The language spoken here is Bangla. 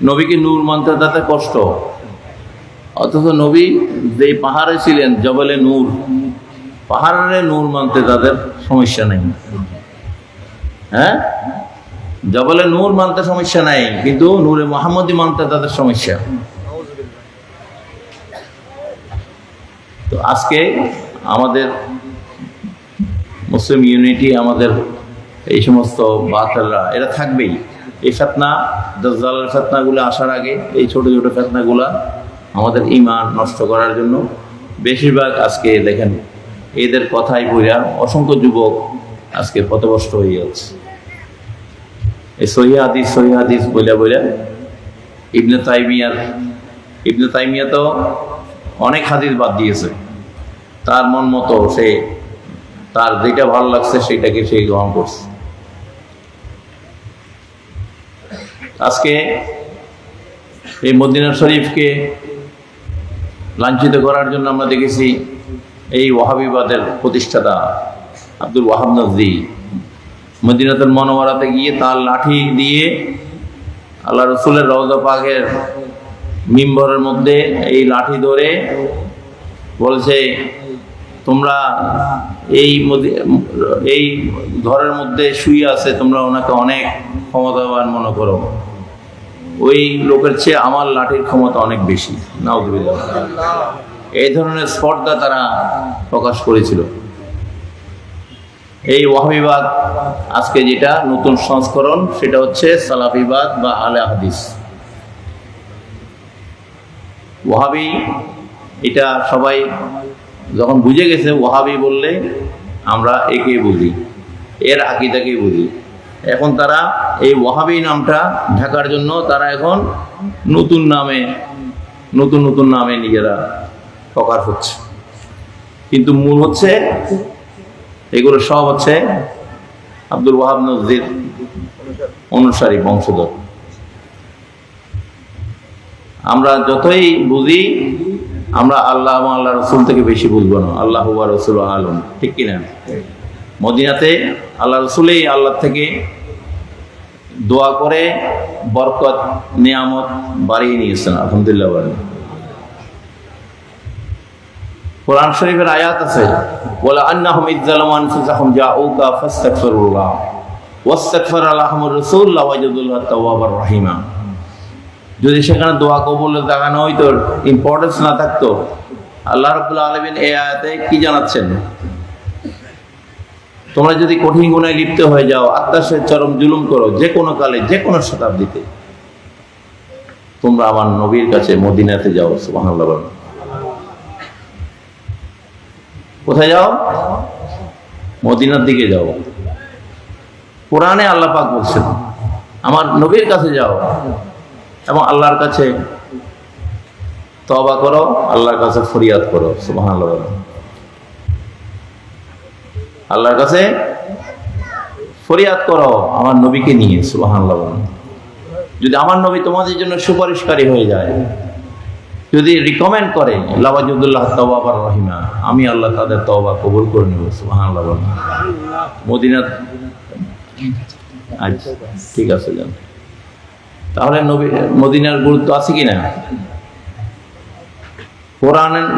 নবীকে নূর মানতে তাতে কষ্ট, অথচ নবী যে পাহাড়ে ছিলেন জবলে নূর, পাহাড়ে নূর মানতে তাদের সমস্যা নেই। হ্যাঁ, জবলে নূর মানতে সমস্যা নাই, কিন্তু নূরে মুহাম্মদী মানতে তাদের সমস্যা। তো আজকে আমাদের মুসলিম ইউনিটি, আমাদের এই সমস্ত বাতিলরা এরা থাকবেই। এই ফিতনা, দাজ্জালের ফিতনাগুলো আসার আগে এই ছোট ছোট ফিতনাগুলা আমাদের ঈমান নষ্ট করার জন্য বেশিরভাগ আজকে দেখেন এদের কথাই বইরা অসংখ্য যুবক আজকে পথভ্রষ্ট হয়ে যাচ্ছে। এই সহিহ হাদিস বইলা ইবনে তাইমিয়া তো অনেক হাদিস বাদ দিয়েছে, তার মন মতো সে তার যেটা ভালো লাগছে সেটাকে সে গ্রহণ করছে। আজকে এই মদিনা শরীফকে লাঞ্ছিত করার জন্য আমরা দেখেছি এই ওয়াহাবিবাদের প্রতিষ্ঠাতা আব্দুল ওয়াহাব নজদি মদিনাতুল মুনাওয়ারাতে গিয়ে তার লাঠি দিয়ে আল্লাহ রসুলের রওজা পাকের মিম্বরের মধ্যে এই লাঠি ধরে বলছে, তোমরা এই ঘরের মধ্যে শুয়ে আছে, তোমরা ওনাকে অনেক ক্ষমতাবান মনে করো, ওই লোকের চেয়ে আমার লাঠির ক্ষমতা অনেক বেশি। নাউযুবিল্লাহ। এই ধরনের স্পর্ধা তারা প্রকাশ করেছিল। এই ওয়াহাবিবাদ আজকে যেটা নতুন সংস্করণ, সেটা হচ্ছে সালাফিবাদ বা আহলে হাদিস। ওয়াহাবি এটা সবাই যখন বুঝে গেছে, ওয়াহাবি বললে আমরা একে বুঝি, এর আকীদাকেই বুঝি। এখন তারা এই ওয়াহাবি নামটা ঢাকার জন্য তারা এখন নতুন নামে নিজেরা প্রকাশ হচ্ছে, কিন্তু মূল হচ্ছে এগুলো সব হচ্ছে আব্দুল ওয়াহাব নজদির অনুসারী বংশধর। আমরা যতই বুঝি, আমরা আল্লাহ রসুল থেকে বেশি বুঝবো না। আল্লাহ ওয়া রাসূলুহু আ'লাম, ঠিক কিনা? মদিনাতে আল্লাহ রসুলেই আল্লাহ থেকে দোয়া করে বরকত নিয়ামত বাড়িয়ে নিয়েছেন, আলহামদুলিল্লাহ বলেন। কোরআন শরীফের আয়াত আছে, ওয়ালা আন্নাহুম ইযযালামু আনফুসাহুম জাউকা ফাস্তাগফিরুল্লাহ ওয়াস্তাগফারা লাহুমুর রাসূল লাওয়াজাদুল্লাহ তাওয়াবার রহিমা। যদি সেখানে দোয়া কবুলের দেখানো হইতো, ইম্পর্টেন্স না থাকতো, আল্লাহ রাব্বুল আলামিন এই আয়াতে কি জানাচ্ছেন? তোমরা যদি কঠিন গুনায় লিপ্ত হয়ে যাও, আত্মার চরম জুলুম করো, যে কোনো কালে যে কোনো শতাব্দীতে, তোমরা আমার নবীর কাছে মদিনাতে যাও। সুবহানাল্লাহ। কোথায় যাও? মদিনার দিকে যাও। কোরআনে আল্লাহ পাক বলছেন আমার নবীর কাছে যাও এবং আল্লাহর কাছে তওবা করো, আল্লাহর কাছে ফরিয়াদ করো। সুবহানাল্লাহ। আল্লাহর কাছে ফরিয়াদ করো আমার নবীকে নিয়ে। সুবহানাল্লাহ। যদি আমার নবী তোমাদের জন্য সুপারিশকারী হয়ে যায়, যদি রিকমেন্ড করে, লাওয়াজাদুল্লাহ তাওয়াবার রহিমা, আমি আল্লাহ তাদের তওবা কবুল করে নেব। সুবহানাল্লাহ। মদিনা, আচ্ছা ঠিক আছে যান। তাহলে নবী মদিনার গুরুত্ব আছে কিনা? কোরআনের